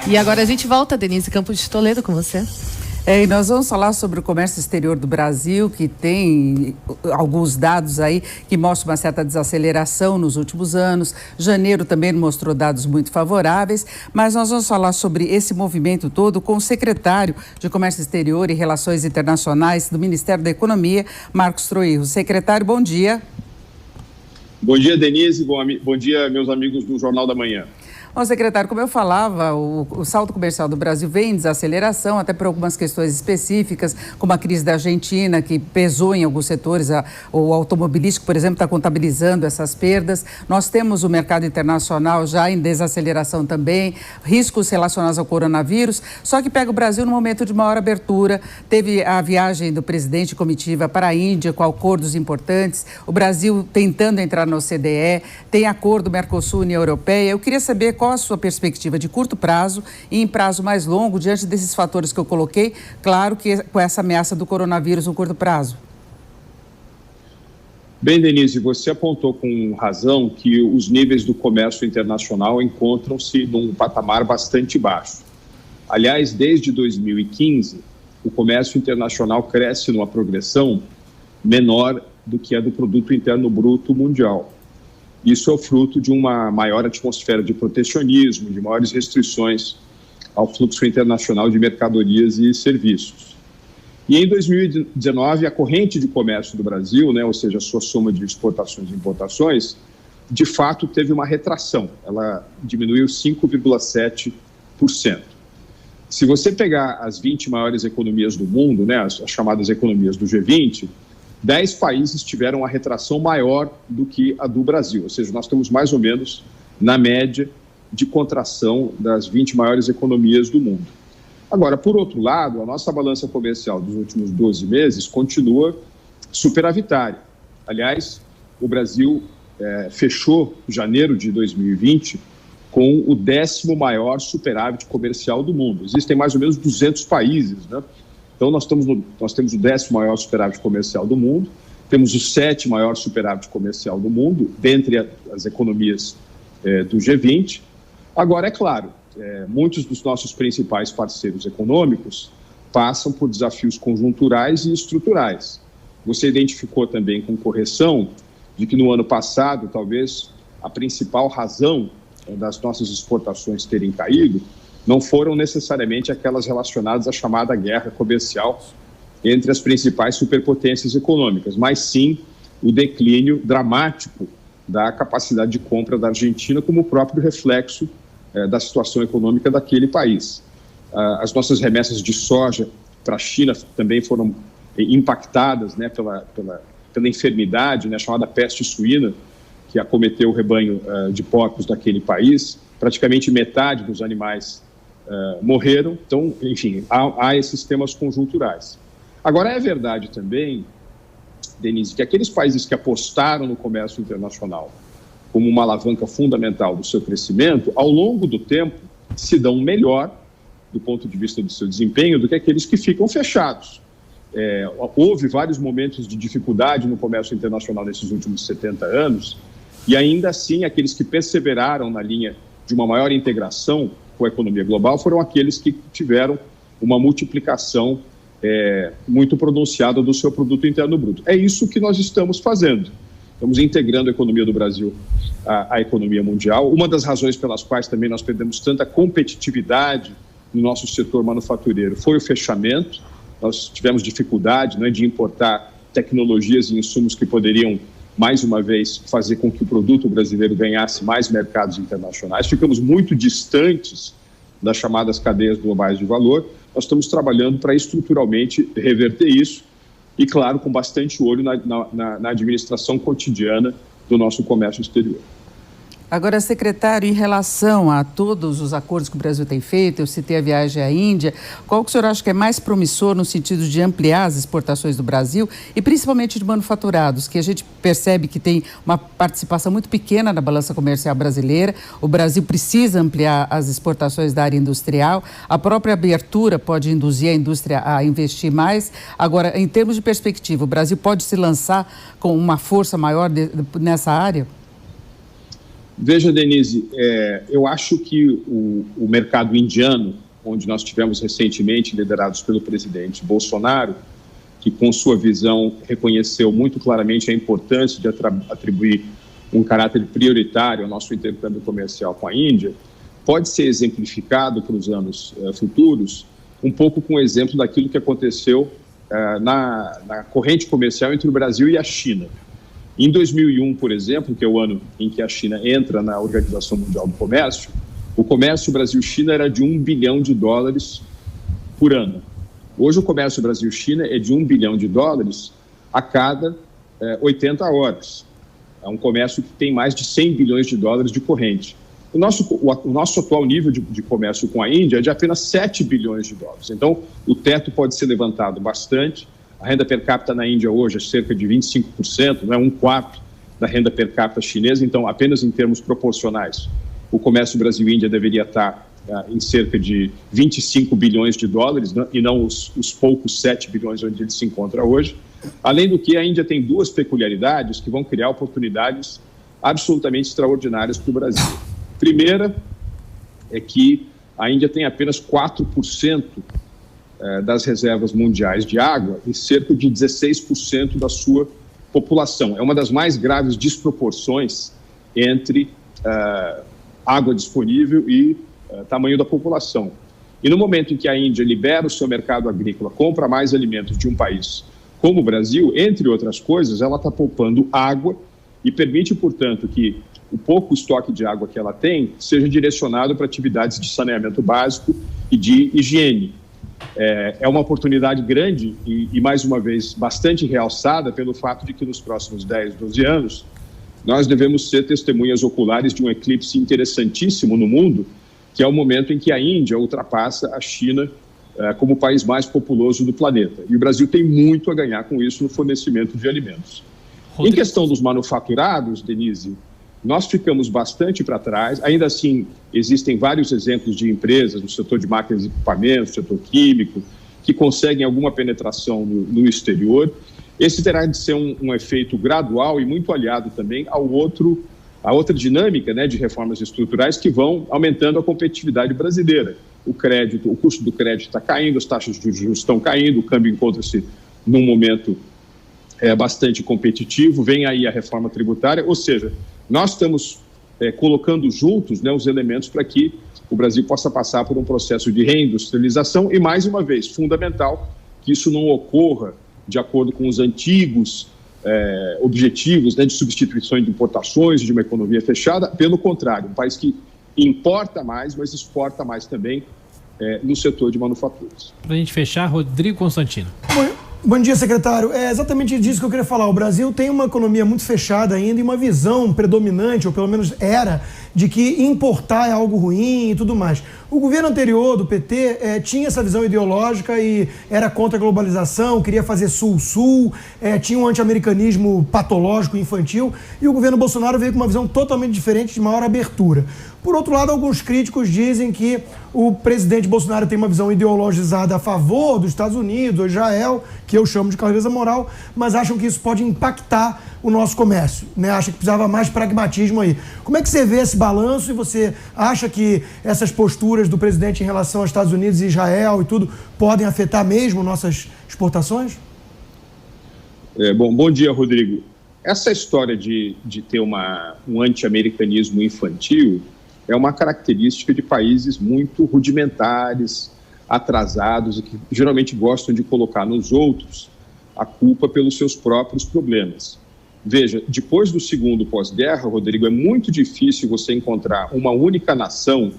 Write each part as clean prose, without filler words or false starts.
E agora a gente volta, Denise Campos de Toledo, com você. E nós vamos falar sobre o comércio exterior do Brasil, que tem alguns dados aí que mostram uma certa desaceleração nos últimos anos. Janeiro também mostrou dados muito favoráveis, mas nós vamos falar sobre esse movimento todo com o secretário de Comércio Exterior e Relações Internacionais do Ministério da Economia, Marcos Troirro. Secretário, bom dia. Bom dia, Denise. Bom dia, meus amigos do Jornal da Manhã. Bom, secretário, como eu falava, o saldo comercial do Brasil vem em desaceleração, até por algumas questões específicas, como a crise da Argentina, que pesou em alguns setores. O automobilístico, por exemplo, está contabilizando essas perdas. Nós temos o mercado internacional já em desaceleração também, riscos relacionados ao coronavírus, só que pega o Brasil no momento de maior abertura. Teve a viagem do presidente de comitiva para a Índia, com acordos importantes, o Brasil tentando entrar na OCDE, tem acordo Mercosul-União Europeia. Eu queria saber qual a sua perspectiva de curto prazo e em prazo mais longo, diante desses fatores que eu coloquei, claro que com essa ameaça do coronavírus no curto prazo. Bem, Denise, você apontou com razão que os níveis do comércio internacional encontram-se num patamar bastante baixo. Aliás, desde 2015, o comércio internacional cresce numa progressão menor do que a do produto interno bruto mundial. Isso é o fruto de uma maior atmosfera de protecionismo, de maiores restrições ao fluxo internacional de mercadorias e serviços. E em 2019, a corrente de comércio do Brasil, ou seja, a sua soma de exportações e importações, de fato teve uma retração. Ela diminuiu 5,7%. Se você pegar as 20 maiores economias do mundo, as chamadas economias do G20, 10 países tiveram uma retração maior do que a do Brasil, ou seja, nós estamos mais ou menos na média de contração das 20 maiores economias do mundo. Agora, por outro lado, a nossa balança comercial dos últimos 12 meses continua superavitária. Aliás, o Brasil fechou janeiro de 2020 com o 10º maior superávit comercial do mundo. Existem mais ou menos 200 países, Então, nós temos o 10º maior superávit comercial do mundo, temos o 7º maior superávit comercial do mundo, dentre as economias do G20. Agora, é claro, muitos dos nossos principais parceiros econômicos passam por desafios conjunturais e estruturais. Você identificou também com correção de que no ano passado, talvez, a principal razão das nossas exportações terem caído não foram necessariamente aquelas relacionadas à chamada guerra comercial entre as principais superpotências econômicas, mas sim o declínio dramático da capacidade de compra da Argentina como próprio reflexo da situação econômica daquele país. As nossas remessas de soja para a China também foram impactadas pela enfermidade, chamada peste suína, que acometeu o rebanho de porcos daquele país. Praticamente metade dos animais morreram. Então, enfim, há esses temas conjunturais. Agora, é verdade também, Denise, que aqueles países que apostaram no comércio internacional como uma alavanca fundamental do seu crescimento, ao longo do tempo, se dão melhor do ponto de vista do seu desempenho do que aqueles que ficam fechados. Houve vários momentos de dificuldade no comércio internacional nesses últimos 70 anos, e ainda assim, aqueles que perseveraram na linha de uma maior integração com a economia global foram aqueles que tiveram uma multiplicação muito pronunciada do seu produto interno bruto. É isso que nós estamos fazendo. Estamos integrando a economia do Brasil à economia mundial. Uma das razões pelas quais também nós perdemos tanta competitividade no nosso setor manufatureiro foi o fechamento. Nós tivemos dificuldade de importar tecnologias e insumos que poderiam, mais uma vez, fazer com que o produto brasileiro ganhasse mais mercados internacionais. Ficamos muito distantes das chamadas cadeias globais de valor. Nós estamos trabalhando para estruturalmente reverter isso e, claro, com bastante olho na administração cotidiana do nosso comércio exterior. Agora, secretário, em relação a todos os acordos que o Brasil tem feito, eu citei a viagem à Índia, qual que o senhor acha que é mais promissor no sentido de ampliar as exportações do Brasil e principalmente de manufaturados, que a gente percebe que tem uma participação muito pequena na balança comercial brasileira, o Brasil precisa ampliar as exportações da área industrial, a própria abertura pode induzir a indústria a investir mais. Agora, em termos de perspectiva, o Brasil pode se lançar com uma força maior nessa área? Veja, Denise, eu acho que o mercado indiano, onde nós tivemos recentemente, liderados pelo presidente Bolsonaro, que com sua visão reconheceu muito claramente a importância de atribuir um caráter prioritário ao nosso intercâmbio comercial com a Índia, pode ser exemplificado para os anos futuros um pouco com o exemplo daquilo que aconteceu na corrente comercial entre o Brasil e a China. Em 2001, por exemplo, que é o ano em que a China entra na Organização Mundial do Comércio, o comércio Brasil-China era de $1 bilhão por ano. Hoje o comércio Brasil-China é de $1 bilhão a cada 80 horas. É um comércio que tem mais de $100 bilhões de corrente. O nosso atual nível de comércio com a Índia é de apenas $7 bilhões. Então, o teto pode ser levantado bastante. A renda per capita na Índia hoje é cerca de 25%, não é um quarto da renda per capita chinesa. Então, apenas em termos proporcionais, o comércio Brasil-Índia deveria estar em cerca de $25 bilhões e não os poucos 7 bilhões onde ele se encontra hoje. Além do que, a Índia tem duas peculiaridades que vão criar oportunidades absolutamente extraordinárias para o Brasil. Primeira é que a Índia tem apenas 4% das reservas mundiais de água e cerca de 16% da sua população. É uma das mais graves desproporções entre água disponível e tamanho da população. E no momento em que a Índia libera o seu mercado agrícola, compra mais alimentos de um país como o Brasil, entre outras coisas, ela está poupando água e permite, portanto, que o pouco estoque de água que ela tem seja direcionado para atividades de saneamento básico e de higiene. É uma oportunidade grande e, mais uma vez, bastante realçada pelo fato de que nos próximos 10, 12 anos, nós devemos ser testemunhas oculares de um eclipse interessantíssimo no mundo, que é o momento em que a Índia ultrapassa a China como o país mais populoso do planeta. E o Brasil tem muito a ganhar com isso no fornecimento de alimentos. Rodrigo. Em questão dos manufaturados, Denise, nós ficamos bastante para trás. Ainda assim, existem vários exemplos de empresas no setor de máquinas e equipamentos, setor químico, que conseguem alguma penetração no exterior. Esse terá de ser um efeito gradual e muito aliado também a outra dinâmica, né, de reformas estruturais que vão aumentando a competitividade brasileira. O custo do crédito está caindo, as taxas de juros estão caindo, o câmbio encontra-se num momento bastante competitivo, vem aí a reforma tributária, ou seja, nós estamos colocando juntos, né, os elementos para que o Brasil possa passar por um processo de reindustrialização e, mais uma vez, fundamental que isso não ocorra de acordo com os antigos objetivos, né, de substituição de importações, de uma economia fechada. Pelo contrário, um país que importa mais, mas exporta mais também no setor de manufaturas. Para a gente fechar, Rodrigo Constantino. Bom dia, secretário. É exatamente disso que eu queria falar. O Brasil tem uma economia muito fechada ainda e uma visão predominante, ou pelo menos era, de que importar é algo ruim e tudo mais. O governo anterior, do PT, tinha essa visão ideológica e era contra a globalização, queria fazer sul-sul, tinha um anti-americanismo patológico infantil, e o governo Bolsonaro veio com uma visão totalmente diferente, de maior abertura. Por outro lado, alguns críticos dizem que o presidente Bolsonaro tem uma visão ideologizada a favor dos Estados Unidos, Israel, que eu chamo de clareza moral, mas acham que isso pode impactar o nosso comércio, né? Acha que precisava mais pragmatismo aí. Como é que você vê esse balanço e você acha que essas posturas do presidente em relação aos Estados Unidos e Israel e tudo podem afetar mesmo nossas exportações? Bom dia, Rodrigo. Essa história de ter um anti-americanismo infantil é uma característica de países muito rudimentares, atrasados e que geralmente gostam de colocar nos outros a culpa pelos seus próprios problemas. Veja, depois do segundo pós-guerra, Rodrigo, é muito difícil você encontrar uma única nação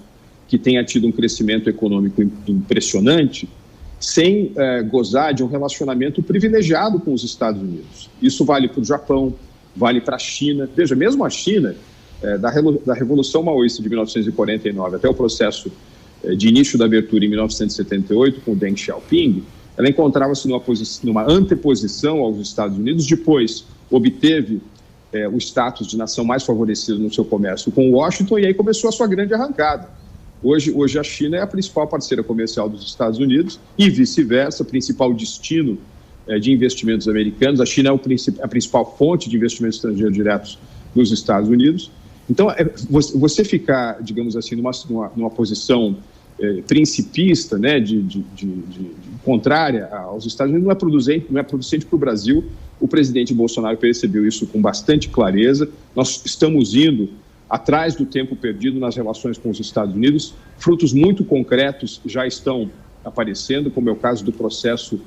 que tenha tido um crescimento econômico impressionante sem gozar de um relacionamento privilegiado com os Estados Unidos. Isso vale para o Japão, vale para a China. Veja, mesmo a China, da Revolução Maoísta de 1949 até o processo de início da abertura em 1978 com o Deng Xiaoping, ela encontrava-se numa anteposição aos Estados Unidos, depois obteve o status de nação mais favorecida no seu comércio com Washington e aí começou a sua grande arrancada. Hoje a China é a principal parceira comercial dos Estados Unidos e vice-versa, principal destino de investimentos americanos. A China é a principal fonte de investimentos estrangeiros diretos nos Estados Unidos. Então, você ficar, digamos assim, numa posição principista, né, de contrária aos Estados Unidos, não é producente para o Brasil. O presidente Bolsonaro percebeu isso com bastante clareza. Nós estamos indo atrás do tempo perdido nas relações com os Estados Unidos. Frutos muito concretos já estão aparecendo, como é o caso do processo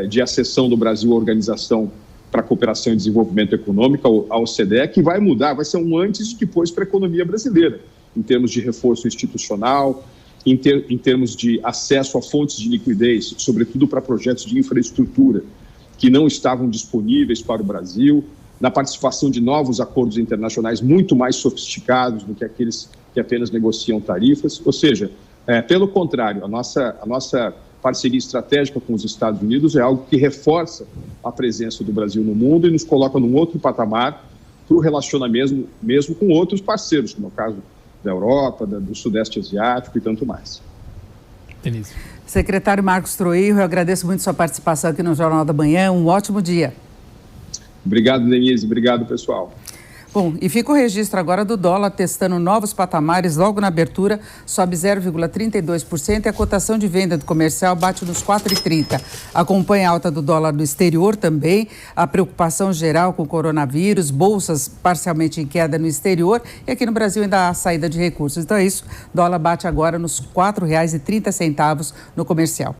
de acessão do Brasil à Organização para a Cooperação e Desenvolvimento Econômico, a OCDE, que vai mudar, vai ser um antes e depois para a economia brasileira, em termos de reforço institucional, em termos de acesso a fontes de liquidez, sobretudo para projetos de infraestrutura que não estavam disponíveis para o Brasil, na participação de novos acordos internacionais muito mais sofisticados do que aqueles que apenas negociam tarifas. Ou seja, pelo contrário, a nossa parceria estratégica com os Estados Unidos é algo que reforça a presença do Brasil no mundo e nos coloca num outro patamar para o relacionamento mesmo com outros parceiros, como é o caso da Europa, do Sudeste Asiático e tanto mais. Denise. Secretário Marcos Troillo, eu agradeço muito sua participação aqui no Jornal da Manhã. Um ótimo dia. Obrigado, Denise. Obrigado, pessoal. Bom, e fica o registro agora do dólar testando novos patamares logo na abertura, sobe 0,32% e a cotação de venda do comercial bate nos 4,30. Acompanha a alta do dólar no exterior também, a preocupação geral com o coronavírus, bolsas parcialmente em queda no exterior e aqui no Brasil ainda há saída de recursos. Então é isso, dólar bate agora nos R$ 4,30 no comercial.